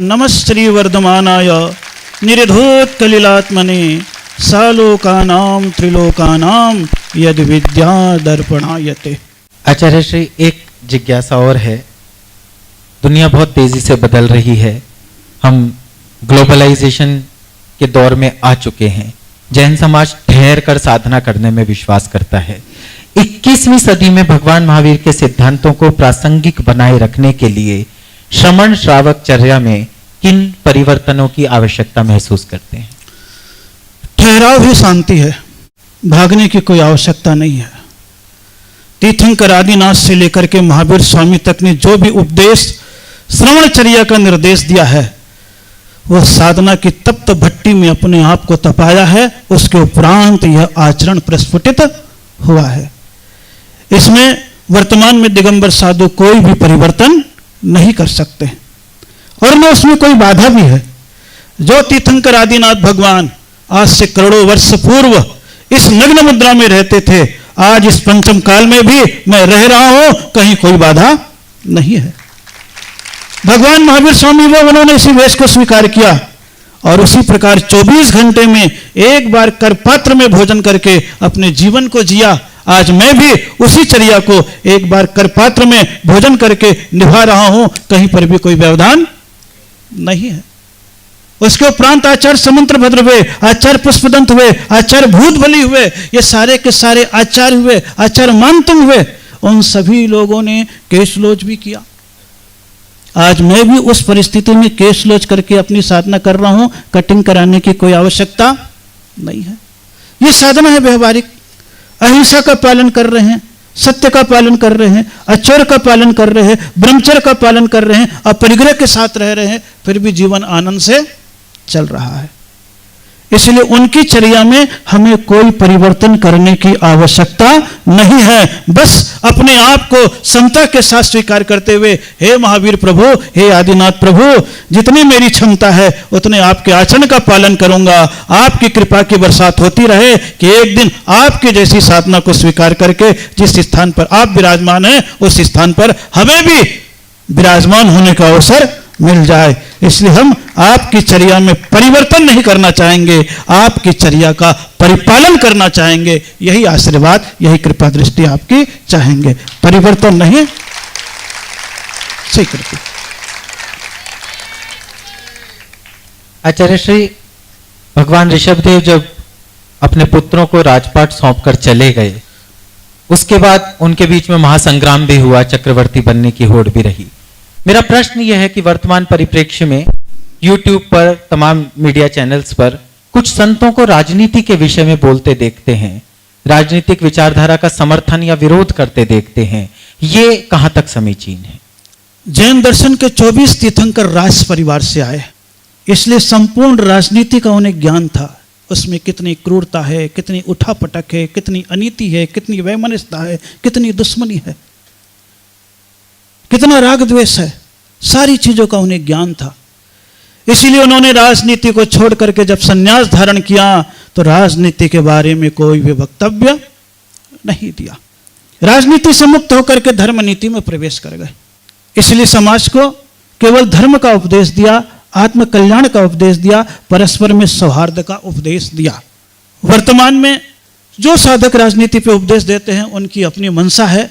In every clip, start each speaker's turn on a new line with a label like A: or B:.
A: नमश्री वर्धमानाय निरधोत्कलिलात्मने सालोकानां त्रिलोकानां यद विद्या दर्पणायते।
B: आचार्य श्री, एक जिज्ञासा और है। दुनिया बहुत तेजी से बदल रही है, हम ग्लोबलाइजेशन के दौर में आ चुके हैं। जैन समाज ठहर कर साधना करने में विश्वास करता है। 21वीं सदी में भगवान महावीर के सिद्धांतों को प्रासंगिक बनाए रखने के लिए श्रमण श्रावक चर्या में किन परिवर्तनों की आवश्यकता महसूस करते हैं?
A: ठहराव ही शांति है, भागने की कोई आवश्यकता नहीं है। तीर्थंकर आदिनाथ से लेकर के महावीर स्वामी तक ने जो भी उपदेश श्रवणचर्या का निर्देश दिया है, वह साधना की तप्त भट्टी में अपने आप को तपाया है। उसके उपरांत यह आचरण प्रस्फुटित हुआ है। इसमें वर्तमान में दिगंबर साधु कोई भी परिवर्तन नहीं कर सकते और न उसमें कोई बाधा भी है। जो तीर्थंकर आदिनाथ भगवान आज से करोड़ों वर्ष पूर्व इस नग्न मुद्रा में रहते थे, आज इस पंचम काल में भी मैं रह रहा हूं, कहीं कोई बाधा नहीं है। भगवान महावीर स्वामी वो उन्होंने इसी वेश को स्वीकार किया और उसी प्रकार 24 घंटे में एक बार करपात्र में भोजन करके अपने जीवन को जिया। आज मैं भी उसी चर्या को एक बार करपात्र में भोजन करके निभा रहा हूं, कहीं पर भी कोई व्यवधान नहीं है। उसके उपरांत आचार्य समंत्रभद्र हुए, आचार्य पुष्पदंत हुए, आचार्य भूतबली हुए, ये सारे के सारे आचार्य हुए, आचार्य मानतुंग हुए। उन सभी लोगों ने केशलोच भी किया। आज मैं भी उस परिस्थिति में केशलोच करके अपनी साधना कर रहा हूं, कटिंग कराने की कोई आवश्यकता नहीं है। ये साधना है व्यवहारिक। अहिंसा का पालन कर रहे हैं, सत्य का पालन कर रहे हैं, अचोर का पालन कर रहे हैं, ब्रह्मचर्य का पालन कर रहे हैं, अपरिग्रह के साथ रह रहे हैं, फिर भी जीवन आनंद से चल रहा है। इसलिए उनकी चर्या में हमें कोई परिवर्तन करने की आवश्यकता नहीं है। बस अपने आप को समता के साथ स्वीकार करते हुए, हे महावीर प्रभु, हे आदिनाथ प्रभु, जितनी मेरी क्षमता है उतने आपके आचरण का पालन करूंगा। आपकी कृपा की बरसात होती रहे कि एक दिन आपकी जैसी साधना को स्वीकार करके जिस स्थान पर आप विराजमान हैं, उस स्थान पर हमें भी विराजमान होने का अवसर मिल जाए। इसलिए हम आपकी चर्या में परिवर्तन नहीं करना चाहेंगे, आपकी चर्या का परिपालन करना चाहेंगे। यही आशीर्वाद, यही कृपा दृष्टि आपकी चाहेंगे, परिवर्तन नहीं स्वीकृति।
B: आचार्य श्री, भगवान ऋषभदेव जब अपने पुत्रों को राजपाट सौंपकर चले गए, उसके बाद उनके बीच में महासंग्राम भी हुआ, चक्रवर्ती बनने की होड़ भी रही। मेरा प्रश्न यह है कि वर्तमान परिप्रेक्ष्य में YouTube पर, तमाम मीडिया चैनल्स पर कुछ संतों को राजनीति के विषय में बोलते देखते हैं, राजनीतिक विचारधारा का समर्थन या विरोध करते देखते हैं। ये कहां तक समीचीन है?
A: जैन दर्शन के 24 तीर्थंकर राज परिवार से आए, इसलिए संपूर्ण राजनीति का उन्हें ज्ञान था। उसमें कितनी क्रूरता है, कितनी उठापटक है, कितनी अनीति है, कितनी वैमनस्यता है, कितनी दुश्मनी है, कितना राग द्वेष है, सारी चीजों का उन्हें ज्ञान था। इसीलिए उन्होंने राजनीति को छोड़ करके जब संन्यास धारण किया तो राजनीति के बारे में कोई भी वक्तव्य नहीं दिया। राजनीति से मुक्त होकर के धर्म नीति में प्रवेश कर गए। इसलिए समाज को केवल धर्म का उपदेश दिया, आत्म कल्याण का उपदेश दिया, परस्पर में सौहार्द का उपदेश दिया। वर्तमान में जो साधक राजनीति पे उपदेश देते हैं उनकी अपनी मंशा है।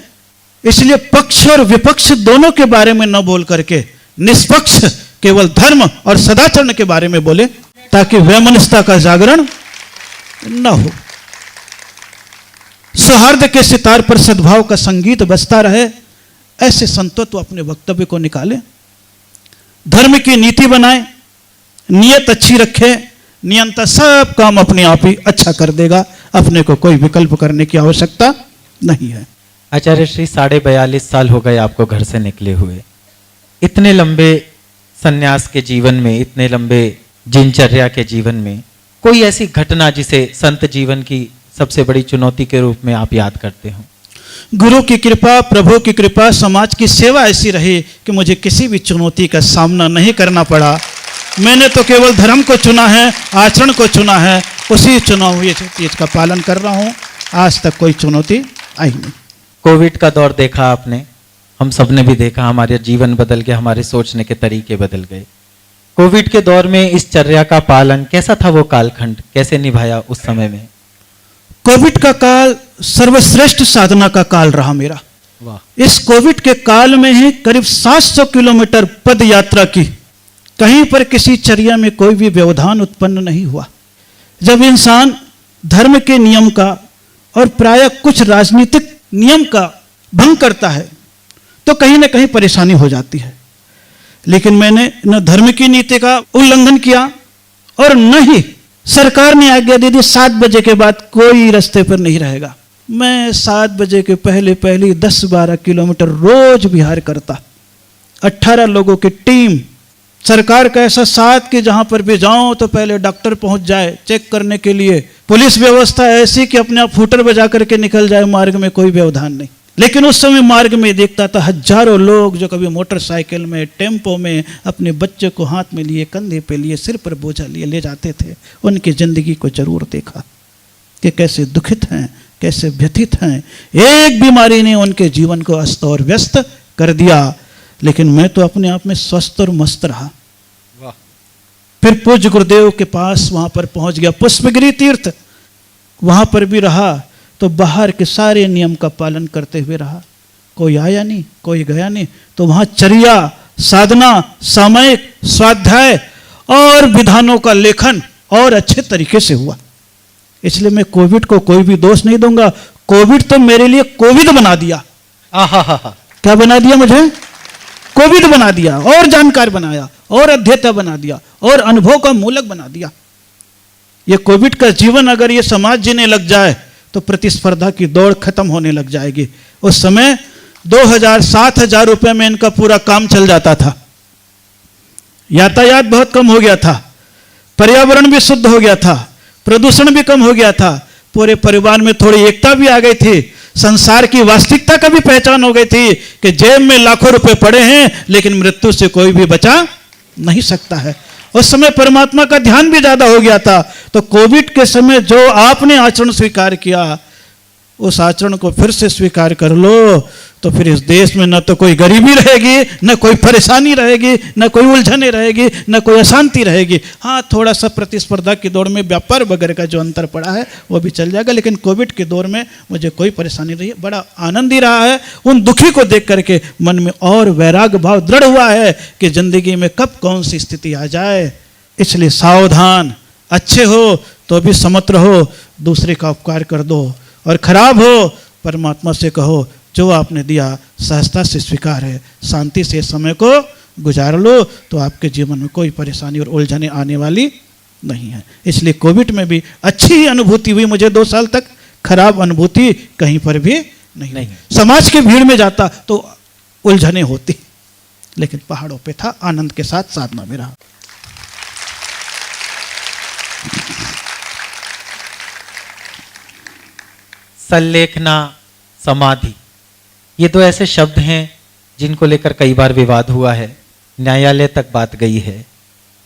A: इसलिए पक्ष और विपक्ष दोनों के बारे में न बोल करके निष्पक्ष केवल धर्म और सदाचरण के बारे में बोले, ताकि वैमनस्यता का जागरण न हो। सौहार्द के सितार पर सद्भाव का संगीत बजता रहे, ऐसे संतत्व अपने वक्तव्य को निकाले, धर्म की नीति बनाए, नियत अच्छी रखे, नियंता सब काम अपने आप ही अच्छा कर देगा। अपने को कोई विकल्प करने की आवश्यकता नहीं है।
B: आचार्य श्री, 42.5 साल हो गए आपको घर से निकले हुए। इतने लंबे सन्यास के जीवन में, इतने लंबे दिनचर्या के जीवन में कोई ऐसी घटना जिसे संत जीवन की सबसे बड़ी चुनौती के रूप में आप याद करते हो?
A: गुरु की कृपा, प्रभु की कृपा, समाज की सेवा ऐसी रही कि मुझे किसी भी चुनौती का सामना नहीं करना पड़ा। मैंने तो केवल धर्म को चुना है, आचरण को चुना है, उसी चुनाव हुई चीज का पालन कर रहा हूं। आज तक कोई चुनौती आई नहीं।
B: कोविड का दौर देखा आपने, हम सब ने भी देखा, हमारे जीवन बदल गए, हमारे सोचने के तरीके बदल गए। कोविड के दौर में इस चर्या का पालन कैसा था, वो कालखंड कैसे निभाया उस समय में?
A: कोविड का काल सर्वश्रेष्ठ साधना का काल रहा मेरा।
B: वाह।
A: इस कोविड के काल में ही करीब 700 किलोमीटर पद यात्रा की। कहीं पर किसी चर्या में कोई भी व्यवधान उत्पन्न नहीं हुआ। जब इंसान धर्म के नियम का और प्रायः कुछ राजनीतिक नियम का भंग करता है तो कहीं ना कहीं परेशानी हो जाती है। लेकिन मैंने न धर्म की नीति का उल्लंघन किया और न ही सरकार ने आज्ञा दे दी 7 बजे के बाद कोई रास्ते पर नहीं रहेगा। मैं 7 बजे के पहले 10-12 किलोमीटर रोज विहार करता। 18 लोगों की टीम, सरकार का ऐसा साथ कि जहां पर भी जाऊं तो पहले डॉक्टर पहुंच जाए चेक करने के लिए, पुलिस व्यवस्था ऐसी कि अपने आप फूटर बजा करके निकल जाए, मार्ग में कोई व्यवधान नहीं। लेकिन उस समय मार्ग में देखता था हजारों लोग जो कभी मोटरसाइकिल में, टेम्पो में अपने बच्चे को हाथ में लिए, कंधे पे लिए, सिर पर बोझा लिए ले जाते थे। उनकी जिंदगी को जरूर देखा कि कैसे दुखित हैं, कैसे व्यथित हैं। एक बीमारी ने उनके जीवन को अस्त और व्यस्त कर दिया, लेकिन मैं तो अपने आप में स्वस्थ और मस्त रहा।
B: वाह।
A: फिर पूज्य गुरुदेव के पास वहां पर पहुंच गया, पुष्पगिरी तीर्थ, वहां पर भी रहा तो बाहर के सारे नियम का पालन करते हुए रहा। कोई आया नहीं, कोई गया नहीं, तो वहां चर्या, साधना, सामयिक, स्वाध्याय और विधानों का लेखन और अच्छे तरीके से हुआ। इसलिए मैं कोविड को कोई भी दोष नहीं दूंगा। कोविड तो मेरे लिए कोविड बना दिया। क्या बना दिया मुझे? कोविड बना दिया, और जानकार बनाया, और अध्येता बना दिया, और अनुभव का मूलक बना दिया। ये कोविड का जीवन अगर ये समाज जीने लग जाए तो प्रतिस्पर्धा की दौड़ खत्म होने लग जाएगी। उस समय 2000-7000 रुपए में इनका पूरा काम चल जाता था। यातायात बहुत कम हो गया था, पर्यावरण भी शुद्ध हो गया था, प्रदूषण भी कम हो गया था, पूरे परिवार में थोड़ी एकता भी आ गई थी, संसार की वास्तविकता का भी पहचान हो गई थी कि जेब में लाखों रुपए पड़े हैं लेकिन मृत्यु से कोई भी बचा नहीं सकता है। उस समय परमात्मा का ध्यान भी ज्यादा हो गया था। तो कोविड के समय जो आपने आचरण स्वीकार किया, उस आचरण को फिर से स्वीकार कर लो, तो फिर इस देश में न तो कोई गरीबी रहेगी, न कोई परेशानी रहेगी, न कोई उलझने रहेगी, न कोई अशांति रहेगी। हाँ, थोड़ा सा प्रतिस्पर्धा की दौड़ में व्यापार वगैरह का जो अंतर पड़ा है वो भी चल जाएगा, लेकिन कोविड के दौर में मुझे कोई परेशानी नहीं, बड़ा आनंद ही रहा है। उन दुखी को देख करके मन में और वैराग्य भाव दृढ़ हुआ है कि जिंदगी में कब कौन सी स्थिति आ जाए। इसलिए सावधान, अच्छे हो तो भी समर्थ रहो, दूसरे का उपकार कर दो, और खराब हो परमात्मा से कहो जो आपने दिया सहजता से स्वीकार है, शांति से समय को गुजार लो, तो आपके जीवन में कोई परेशानी और उलझने आने वाली नहीं है। इसलिए कोविड में भी अच्छी ही अनुभूति हुई मुझे 2 साल तक, खराब अनुभूति कहीं पर भी नहीं। समाज की भीड़ में जाता तो उलझने होती, लेकिन पहाड़ों पे था, आनंद के साथ साधना में रहा।
B: संलेखना, समाधि, ये 2 ऐसे शब्द हैं जिनको लेकर कई बार विवाद हुआ है, न्यायालय तक बात गई है।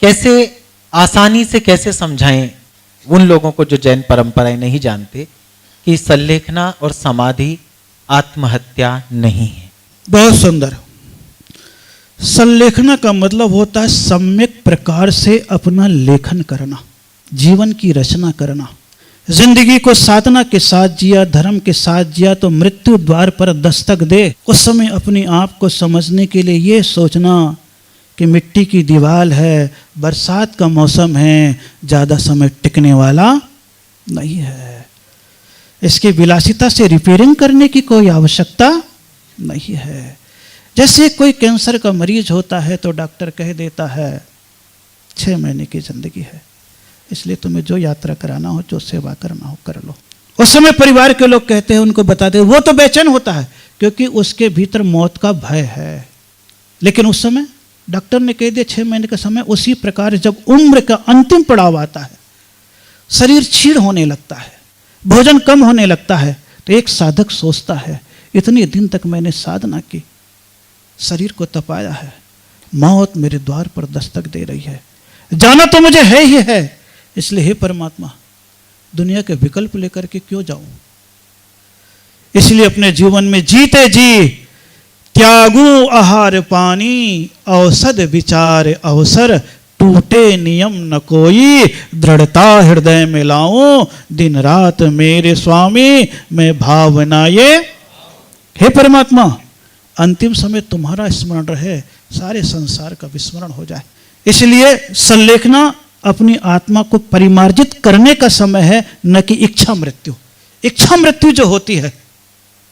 B: कैसे आसानी से कैसे समझाएं उन लोगों को जो जैन परंपराएं नहीं जानते कि संलेखना और समाधि आत्महत्या नहीं है?
A: बहुत सुंदर। संलेखना का मतलब होता है सम्यक प्रकार से अपना लेखन करना, जीवन की रचना करना। जिंदगी को साधना के साथ जिया, धर्म के साथ जिया, तो मृत्यु द्वार पर दस्तक दे उस समय अपने आप को समझने के लिए ये सोचना कि मिट्टी की दीवार है, बरसात का मौसम है, ज़्यादा समय टिकने वाला नहीं है। इसकी विलासिता से रिपेयरिंग करने की कोई आवश्यकता नहीं है। जैसे कोई कैंसर का मरीज होता है तो डॉक्टर कह देता है 6 महीने की जिंदगी है, इसलिए तुम्हें जो यात्रा कराना हो, जो सेवा करना हो कर लो। उस समय परिवार के लोग कहते हैं, उनको बताते हैं, वो तो बेचैन होता है क्योंकि उसके भीतर मौत का भय है। लेकिन उस समय डॉक्टर ने कह दिया 6 महीने का समय। उसी प्रकार जब उम्र का अंतिम पड़ाव आता है, शरीर क्षीण होने लगता है, भोजन कम होने लगता है, तो एक साधक सोचता है इतने दिन तक मैंने साधना की, शरीर को तपाया है, मौत मेरे द्वार पर दस्तक दे रही है, जाना तो मुझे है ही है, इसलिए हे परमात्मा दुनिया के विकल्प लेकर के क्यों जाऊं। इसलिए अपने जीवन में जीते जी त्यागू आहार पानी, औषध विचार अवसर, टूटे नियम न कोई, दृढ़ता हृदय में लाऊं, दिन रात मेरे स्वामी मैं भावना ये। हे परमात्मा, अंतिम समय तुम्हारा स्मरण रहे, सारे संसार का विस्मरण हो जाए। इसलिए संलेखना अपनी आत्मा को परिमार्जित करने का समय है, न कि इच्छा मृत्यु। इच्छा मृत्यु जो होती है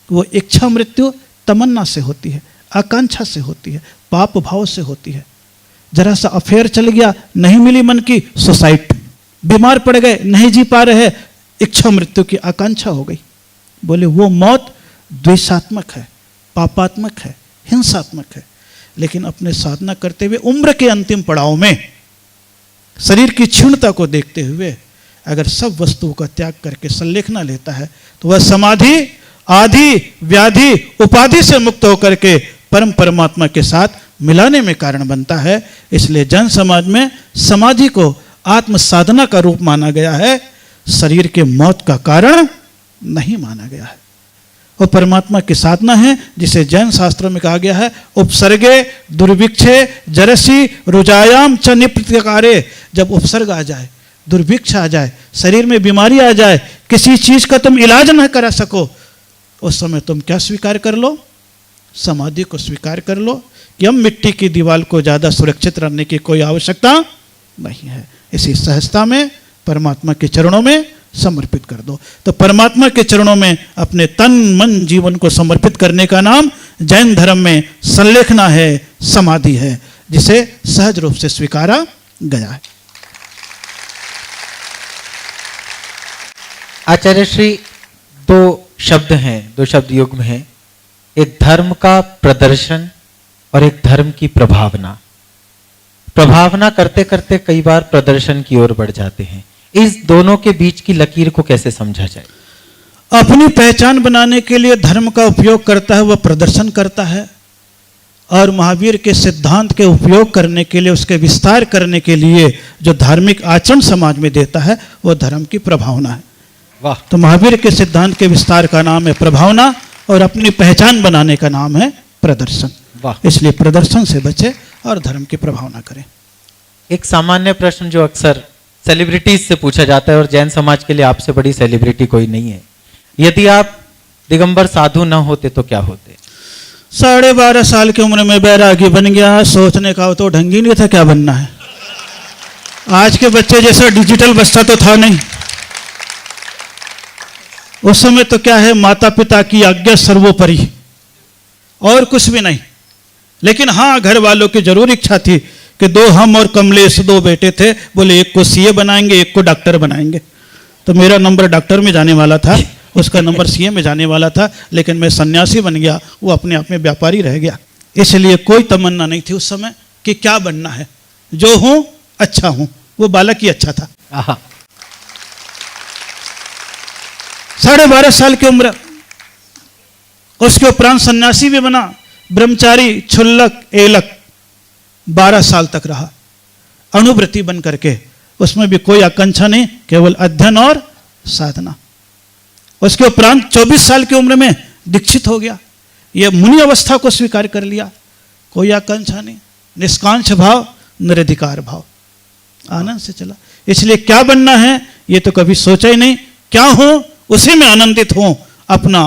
A: वो इच्छा मृत्यु तमन्ना से होती है, आकांक्षा से होती है, पाप भाव से होती है। जरा सा अफेयर चल गया, नहीं मिली मन की, सुसाइड। बीमार पड़ गए, नहीं जी पा रहे, इच्छा मृत्यु की आकांक्षा हो गई। बोले वो मौत द्वेषात्मक है, पापात्मक है, हिंसात्मक है। लेकिन अपने साधना करते हुए उम्र के अंतिम पड़ाव में शरीर की क्षीणता को देखते हुए अगर सब वस्तुओं का त्याग करके संलेखना लेता है तो वह समाधि आदि व्याधि उपाधि से मुक्त होकर के परम परमात्मा के साथ मिलाने में कारण बनता है। इसलिए जन समाज में समाधि को आत्म साधना का रूप माना गया है, शरीर के मौत का कारण नहीं माना गया है। वो परमात्मा की साधना है जिसे जैन शास्त्रों में कहा गया है उपसर्गे दुर्भिक्षे जरसी रुजायाम च निप्रतिकारे। जब उपसर्ग आ जाए, दुर्भिक्ष आ जाए, शरीर में बीमारी आ जाए, किसी चीज का तुम इलाज न करा सको, उस समय तुम क्या स्वीकार कर लो? समाधि को स्वीकार कर लो कि हम मिट्टी की दीवार को ज्यादा सुरक्षित रखने की कोई आवश्यकता नहीं है। इसी सहजता में परमात्मा के चरणों में समर्पित कर दो। तो परमात्मा के चरणों में अपने तन मन जीवन को समर्पित करने का नाम जैन धर्म में संलेखना है, समाधि है, जिसे सहज रूप से स्वीकारा गया है।
B: आचार्य श्री, दो शब्द हैं, दो शब्द युग्म हैं, एक धर्म का प्रदर्शन और एक धर्म की प्रभावना। प्रभावना करते करते कई बार प्रदर्शन की ओर बढ़ जाते हैं। इस दोनों के बीच की लकीर को कैसे समझा जाए?
A: अपनी पहचान बनाने के लिए धर्म का उपयोग करता है, वह प्रदर्शन करता है, और महावीर के सिद्धांत के उपयोग करने के लिए, उसके विस्तार करने के लिए जो धार्मिक आचरण समाज में देता है वह धर्म की प्रभावना है।
B: वाह।
A: तो महावीर के सिद्धांत के विस्तार का नाम है प्रभावना और अपनी पहचान बनाने का नाम है प्रदर्शन।
B: वाह।
A: इसलिए प्रदर्शन से बचे और धर्म की प्रभावना करें।
B: एक सामान्य प्रश्न जो अक्सर सेलिब्रिटीज से पूछा जाता है, और जैन समाज के लिए आपसे बड़ी सेलिब्रिटी कोई नहीं है, यदि आप दिगंबर साधु न होते तो क्या होते?
A: 12.5 साल की उम्र में बैरागी बन गया, सोचने का तो ढंग ही नहीं था क्या बनना है। आज के बच्चे जैसा डिजिटल बच्चा तो था नहीं। उस समय तो क्या है, माता पिता की आज्ञा सर्वोपरि और कुछ भी नहीं। लेकिन हाँ, घर वालों की जरूर इच्छा थी कि दो हम और कमलेश, दो बेटे थे, बोले एक को सीए बनाएंगे, एक को डॉक्टर बनाएंगे। तो मेरा नंबर डॉक्टर में जाने वाला था, उसका नंबर सीए में जाने वाला था, लेकिन मैं सन्यासी बन गया, वो अपने आप में व्यापारी रह गया। इसलिए कोई तमन्ना नहीं थी उस समय कि क्या बनना है, जो हूं अच्छा हूं। वो बालक ही अच्छा था। 12.5 साल की उम्र, उसके उपरांत सन्यासी भी बना, ब्रह्मचारी, क्षुल्लक, एलक 12 साल तक रहा, अणुव्रती बन करके। उसमें भी कोई आकांक्षा नहीं, केवल अध्ययन और साधना। उसके उपरांत 24 साल की उम्र में दीक्षित हो गया। यह मुनि अवस्था को स्वीकार कर लिया, कोई आकांक्षा नहीं, निष्कांक्ष भाव, निरधिकार भाव, आनंद से चला। इसलिए क्या बनना है ये तो कभी सोचा ही नहीं, क्या हो उसी में आनंदित हो। अपना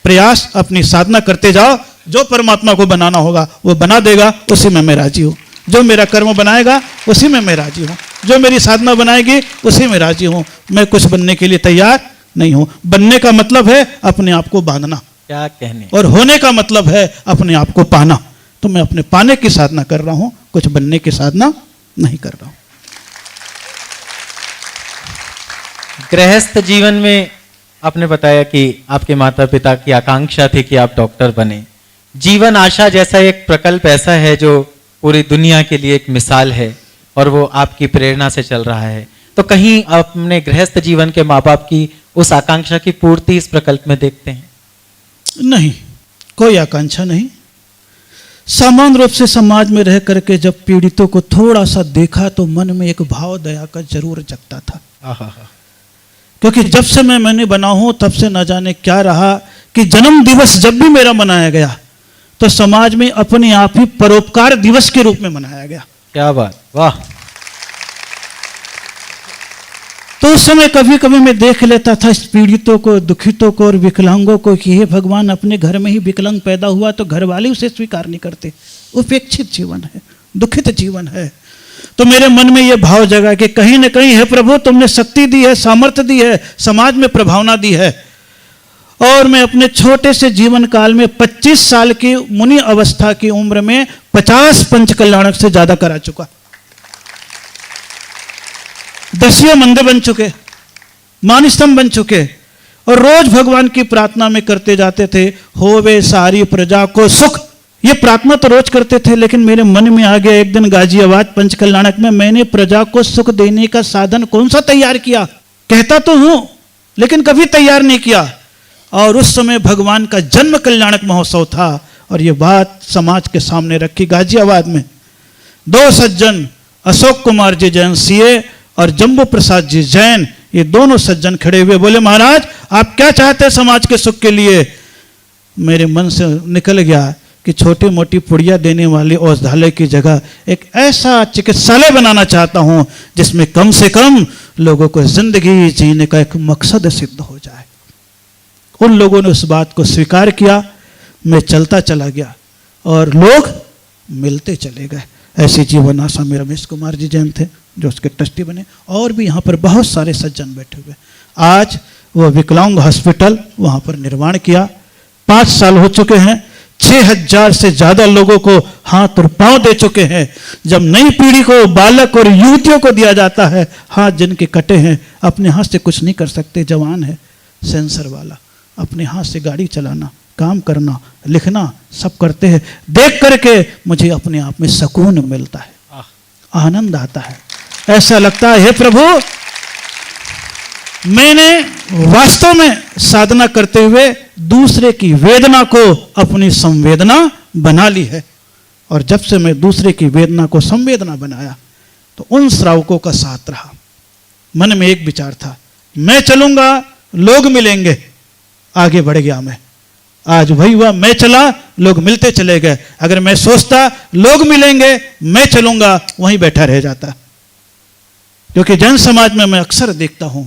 A: प्रयास, अपनी साधना करते जाओ, जो परमात्मा को बनाना होगा वो बना देगा, उसी में मैं राजी हूं। जो मेरा कर्म बनाएगा उसी में मैं राजी हूं, जो मेरी साधना बनाएगी उसी में राजी हूं। मैं कुछ बनने के लिए तैयार नहीं हूं। बनने का मतलब है अपने आप को बांधना,
B: क्या कहने,
A: और होने का मतलब है अपने आप को पाना। तो मैं अपने पाने की साधना कर रहा हूं, कुछ बनने की साधना नहीं कर रहा हूं।
B: गृहस्थ जीवन में आपने बताया कि आपके माता पिता की आकांक्षा थी कि आप डॉक्टर बने। जीवन आशा जैसा एक प्रकल्प ऐसा है जो पूरी दुनिया के लिए एक मिसाल है, और वो आपकी प्रेरणा से चल रहा है। तो कहीं अपने गृहस्थ जीवन के माँ बाप की उस आकांक्षा की पूर्ति इस प्रकल्प में देखते हैं?
A: नहीं, कोई आकांक्षा नहीं। सामान्य रूप से समाज में रह करके जब पीड़ितों को थोड़ा सा देखा तो मन में एक भाव दया का जरूर जगता था। क्योंकि जब से मैंने बना हूं तब से न जाने क्या रहा कि जन्म दिवस जब भी मेरा मनाया गया तो समाज में अपने आप ही परोपकार दिवस के रूप में मनाया गया।
B: क्या बात, वाह।
A: तो उस समय कभी कभी मैं देख लेता था इस पीड़ितों को, दुखितों को और विकलांगों को कि हे भगवान, अपने घर में ही विकलांग पैदा हुआ तो घर वाले उसे स्वीकार नहीं करते। उपेक्षित जीवन है, दुखित जीवन है। तो मेरे मन में यह भाव जगा कि कहीं ना कहीं हे प्रभु, तुमने शक्ति दी है, सामर्थ्य दी है, समाज में प्रभावना दी है। और मैं अपने छोटे से जीवन काल में 25 साल की मुनि अवस्था की उम्र में 50 पंच कल्याणक से ज्यादा करा चुका। 10 मंदिर बन चुके, मान स्तंभ बन चुके, और रोज भगवान की प्रार्थना में करते जाते थे, होवे सारी प्रजा को सुख। ये प्रार्थना तो रोज करते थे, लेकिन मेरे मन में आ गया एक दिन गाजियाबाद पंच कल्याणक में मैंने प्रजा को सुख देने का साधन कौन सा तैयार किया। कहता तो हूं लेकिन कभी तैयार नहीं किया। और उस समय भगवान का जन्म कल्याणक महोत्सव था और ये बात समाज के सामने रखी। गाजियाबाद में 2 सज्जन, अशोक कुमार जी जैन सीए और जम्बू प्रसाद जी जैन, ये दोनों सज्जन खड़े हुए, बोले महाराज आप क्या चाहते हैं समाज के सुख के लिए। मेरे मन से निकल गया कि छोटी मोटी पुड़िया देने वाले औषधालय की जगह एक ऐसा चिकित्सालय बनाना चाहता हूं जिसमें कम से कम लोगों को जिंदगी जीने का एक मकसद सिद्ध हो जाए। उन लोगों ने उस बात को स्वीकार किया। मैं चलता चला गया और लोग मिलते चले गए। ऐसी जीवन आशा में रमेश कुमार जी जैन थे जो उसके ट्रस्टी बने, और भी यहाँ पर बहुत सारे सज्जन बैठे हुए। आज वो विकलांग हॉस्पिटल वहाँ पर निर्माण किया। 5 साल हो चुके हैं, 6000 से ज्यादा लोगों को हाथ और पांव दे चुके हैं। जब नई पीढ़ी को, बालक और युवतियों को दिया जाता है, हाथ जिनके कटे हैं, अपने हाथ से कुछ नहीं कर सकते, जवान है सेंसर वाला, अपने हाथ से गाड़ी चलाना, काम करना, लिखना सब करते हैं, देख करके मुझे अपने आप में सुकून मिलता है, आनंद आता है। ऐसा लगता है हे प्रभु, मैंने वास्तव में साधना करते हुए दूसरे की वेदना को अपनी संवेदना बना ली है। और जब से मैं दूसरे की वेदना को संवेदना बनाया तो उन श्रावकों का साथ रहा। मन में एक विचार था, मैं चलूंगा लोग मिलेंगे, आगे बढ़ गया मैं। आज वही हुआ, मैं चला लोग मिलते चले गए। अगर मैं सोचता लोग मिलेंगे मैं चलूंगा, वहीं बैठा रह जाता। क्योंकि जन समाज में मैं अक्सर देखता हूं,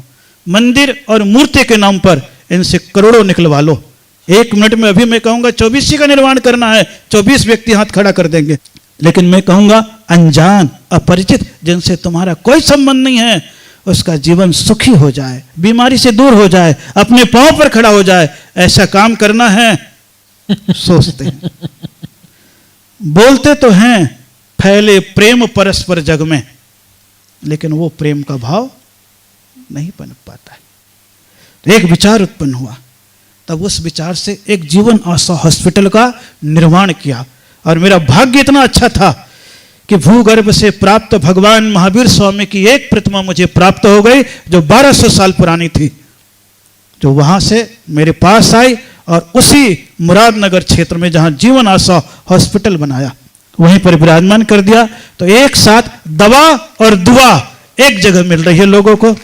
A: मंदिर और मूर्ति के नाम पर इनसे करोड़ों निकलवा लो। 1 मिनट में अभी मैं कहूंगा 24 का निर्माण करना है, 24 व्यक्ति हाथ खड़ा कर देंगे। लेकिन मैं कहूंगा अनजान, अपरिचित, जिनसे तुम्हारा कोई संबंध नहीं है, उसका जीवन सुखी हो जाए, बीमारी से दूर हो जाए, अपने पांव पर खड़ा हो जाए, ऐसा काम करना है। सोचते हैं, बोलते तो हैं फैले प्रेम परस्पर जग में, लेकिन वो प्रेम का भाव नहीं पनप पाता है। तो एक विचार उत्पन्न हुआ, तब उस विचार से एक जीवन आशा हॉस्पिटल का निर्माण किया। और मेरा भाग्य इतना अच्छा था कि भूगर्भ से प्राप्त भगवान महावीर स्वामी की एक प्रतिमा मुझे प्राप्त हो गई जो 1200 साल पुरानी थी, जो वहां से मेरे पास आई और उसी मुरादनगर क्षेत्र में जहां जीवन आशा हॉस्पिटल बनाया, वहीं पर विराजमान कर दिया। तो एक साथ दवा और दुआ एक जगह मिल रही है लोगों को,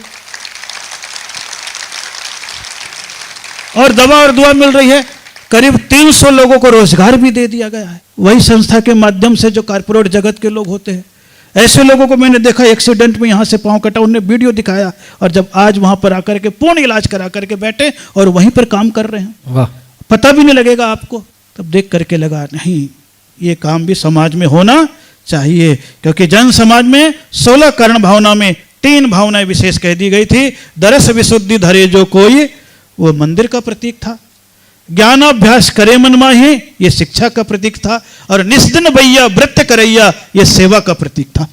A: और दवा और दुआ मिल रही है। करीब 300 लोगों को रोजगार भी दे दिया गया है, वही संस्था के माध्यम से जो कारपोरेट जगत के लोग होते हैं। ऐसे लोगों को मैंने देखा एक्सीडेंट में यहां से पांव कटा, उन्होंने वीडियो दिखाया, और जब आज वहां पर आकर के पूर्ण इलाज करा करके बैठे और वहीं पर काम कर रहे हैं।
B: वाह,
A: पता भी नहीं लगेगा आपको। तब देख करके लगा नहीं, ये काम भी समाज में होना चाहिए। क्योंकि जन समाज में 16 कर्ण भावना में 3 भावनाएं विशेष कह दी गई थी। दरस विशुद्धि धरे जो कोई, वो मंदिर का प्रतीक था। ज्ञानाभ्यास करे मन माही, ये शिक्षा का प्रतीक था। और निस्दिन भैया व्रत करैया, ये सेवा का प्रतीक था।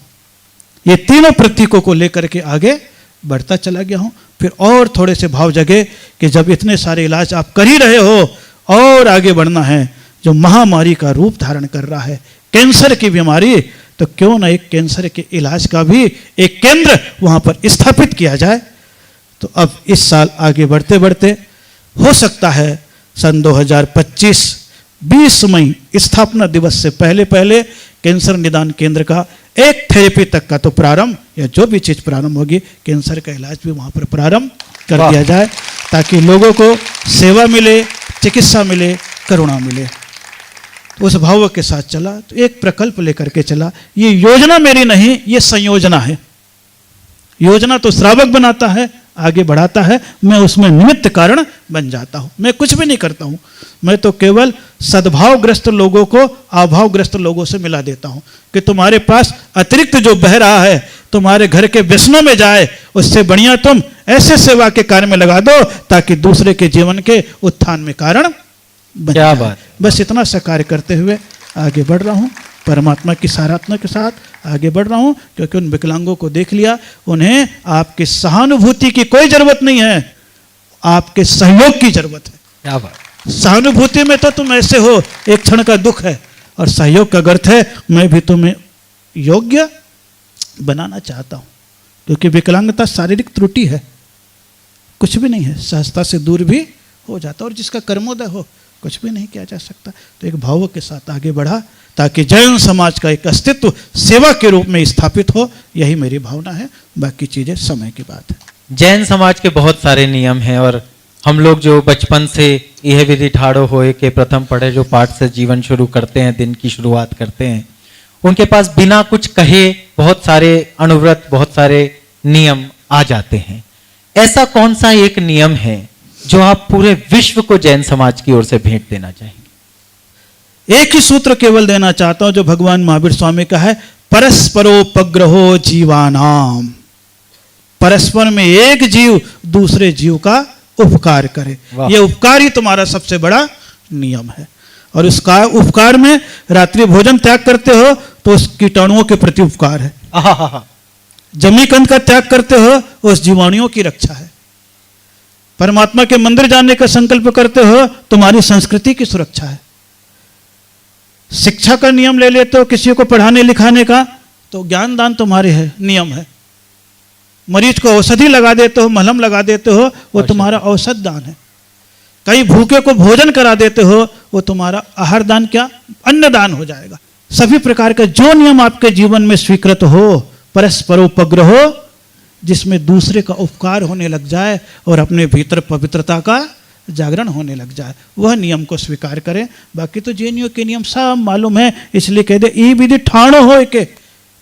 A: ये तीनों प्रतीकों को लेकर के आगे बढ़ता चला गया हूं। फिर और थोड़े से भाव जगे कि जब इतने सारे इलाज आप कर ही रहे हो और आगे बढ़ना है, जो महामारी का रूप धारण कर रहा है कैंसर की बीमारी, तो क्यों ना एक कैंसर के इलाज का भी एक केंद्र वहां पर स्थापित किया जाए। तो अब इस साल आगे बढ़ते बढ़ते हो सकता है सन 2025 20 मई स्थापना दिवस से पहले पहले कैंसर निदान केंद्र का एक थेरेपी तक का तो प्रारंभ, या जो भी चीज प्रारंभ होगी, कैंसर का इलाज भी वहां पर प्रारंभ कर दिया जाए, ताकि लोगों को सेवा मिले, चिकित्सा मिले, करुणा मिले। तो उस भाव के साथ चला, तो एक प्रकल्प लेकर के चला। ये योजना मेरी नहीं, ये संयोजना है। योजना तो श्रावक बनाता है, आगे बढ़ाता है, मैं उसमें निमित्त कारण बन जाता हूं। मैं कुछ भी नहीं करता हूं, मैं तो केवल सद्भावग्रस्त लोगों को अभावग्रस्त लोगों से मिला देता हूं कि तुम्हारे पास अतिरिक्त जो बह रहा है तुम्हारे घर के व्यसनों में जाए, उससे बढ़िया तुम ऐसे सेवा के कार्य में लगा दो ताकि दूसरे के जीवन के उत्थान में कारण बन
B: क्या
A: जाए।
B: बात।
A: बस इतना सा कार्य करते हुए आगे बढ़ रहा हूं, परमात्मा की साराधना के साथ आगे बढ़ रहा हूं, क्योंकि उन विकलांगों को देख लिया, उन्हें आपकी सहानुभूति की कोई जरूरत नहीं है, आपके सहयोग की जरूरत है।
B: क्या बात।
A: सहानुभूति में तो तुम ऐसे हो, एक क्षण का दुख है, और सहयोग का अर्थ है मैं भी तुम्हें योग्य बनाना चाहता हूं, क्योंकि विकलांगता शारीरिक त्रुटि है, कुछ भी नहीं है, सहजता से दूर भी हो जाता, और जिसका कर्मोदय हो कुछ भी नहीं किया जा सकता। तो एक भाव के साथ आगे बढ़ा ताकि जैन समाज का एक अस्तित्व सेवा के रूप में स्थापित हो, यही मेरी भावना है, बाकी चीजें समय की बात है।
B: जैन समाज के बहुत सारे नियम हैं, और हम लोग जो बचपन से यह विधि ठाड़ो होए के प्रथम पढ़े जो पाठ से जीवन शुरू करते हैं, दिन की शुरुआत करते हैं, उनके पास बिना कुछ कहे बहुत सारे अनुव्रत, बहुत सारे नियम आ जाते हैं। ऐसा कौन सा एक नियम है जो आप पूरे विश्व को जैन समाज की ओर से भेंट देना चाहेंगे?
A: एक ही सूत्र केवल देना चाहता हूं जो भगवान महावीर स्वामी का है, परस्परोपग्रहो जीवानाम। परस्पर में एक जीव दूसरे जीव का उपकार करे, यह उपकार ही तुम्हारा सबसे बड़ा नियम है। और उसका उपकार में रात्रि भोजन त्याग करते हो तो उस कीटाणुओं के प्रति उपकार है, जमीकंद का त्याग करते हो उस जीवाणुओं की रक्षा है, परमात्मा के मंदिर जाने का संकल्प करते हो तुम्हारी संस्कृति की सुरक्षा है, शिक्षा का नियम ले लेते हो किसी को पढ़ाने लिखाने का तो ज्ञान दान तुम्हारे है, नियम है, मरीज को औषधि लगा देते हो, मलहम लगा देते हो, वो तुम्हारा औषध दान है, कई भूखे को भोजन करा देते हो, वो तुम्हारा आहार दान क्या, अन्न दान हो जाएगा। सभी प्रकार का जो नियम आपके जीवन में स्वीकृत हो, परस्परोपग्रह हो, जिसमें दूसरे का उपकार होने लग जाए और अपने भीतर पवित्रता का जागरण होने लग जाए, वह नियम को स्वीकार करें। बाकी तो जेएनयू के नियम सब मालूम है, इसलिए कह दे ई विधि ठाणो हो के,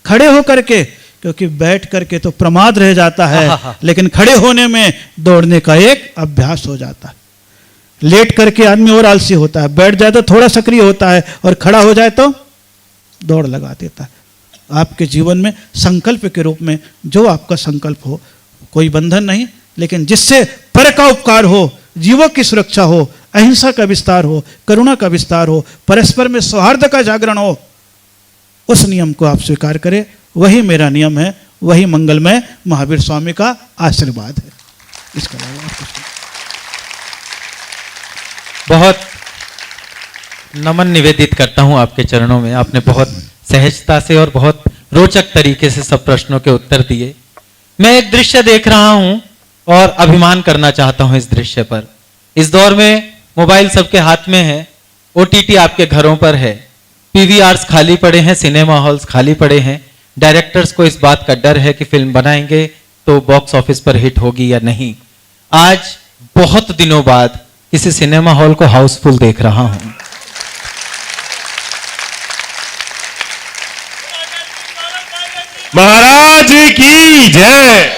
A: खड़े हो करके, क्योंकि बैठ करके तो प्रमाद रह जाता है, लेकिन खड़े होने में दौड़ने का एक अभ्यास हो जाता है। लेट करके आदमी और आलसी होता है, बैठ जाए तो थोड़ा सक्रिय होता है, और खड़ा हो जाए तो दौड़ लगा देता है। आपके जीवन में संकल्प के रूप में जो आपका संकल्प हो, कोई बंधन नहीं, लेकिन जिससे पर का उपकार हो, जीवों की सुरक्षा हो, अहिंसा का विस्तार हो, करुणा का विस्तार हो, परस्पर में सौहार्द का जागरण हो, उस नियम को आप स्वीकार करें। वही मेरा नियम है, वही मंगलमय महावीर स्वामी का आशीर्वाद है। इसके अलावा और कुछ नहीं।
B: बहुत नमन निवेदित करता हूं आपके चरणों में। आपने बहुत सहजता से और बहुत रोचक तरीके से सब प्रश्नों के उत्तर दिए। मैं एक दृश्य देख रहा हूं और अभिमान करना चाहता हूं इस दृश्य पर। इस दौर में मोबाइल सबके हाथ में है, ओटीटी आपके घरों पर है, पीवीआर्स खाली पड़े हैं, सिनेमा हॉल्स खाली पड़े हैं। डायरेक्टर्स को इस बात का डर है कि फिल्म बनाएंगे तो बॉक्स ऑफिस पर हिट होगी या नहीं। आज बहुत दिनों बाद किसी सिनेमा हॉल को हाउसफुल देख रहा हूं।
C: महाराज की जय,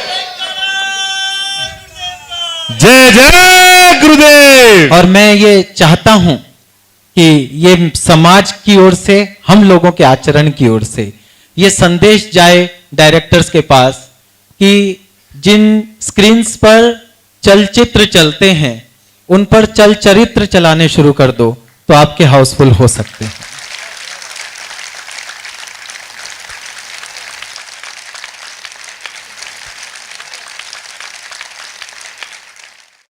C: जय जय गुरुदेव।
B: और मैं ये चाहता हूं कि ये समाज की ओर से, हम लोगों के आचरण की ओर से ये संदेश जाए डायरेक्टर्स के पास कि जिन स्क्रीन्स पर चलचित्र चलते हैं उन पर चल चरित्र चलाने शुरू कर दो तो आपके हाउसफुल हो सकते हैं।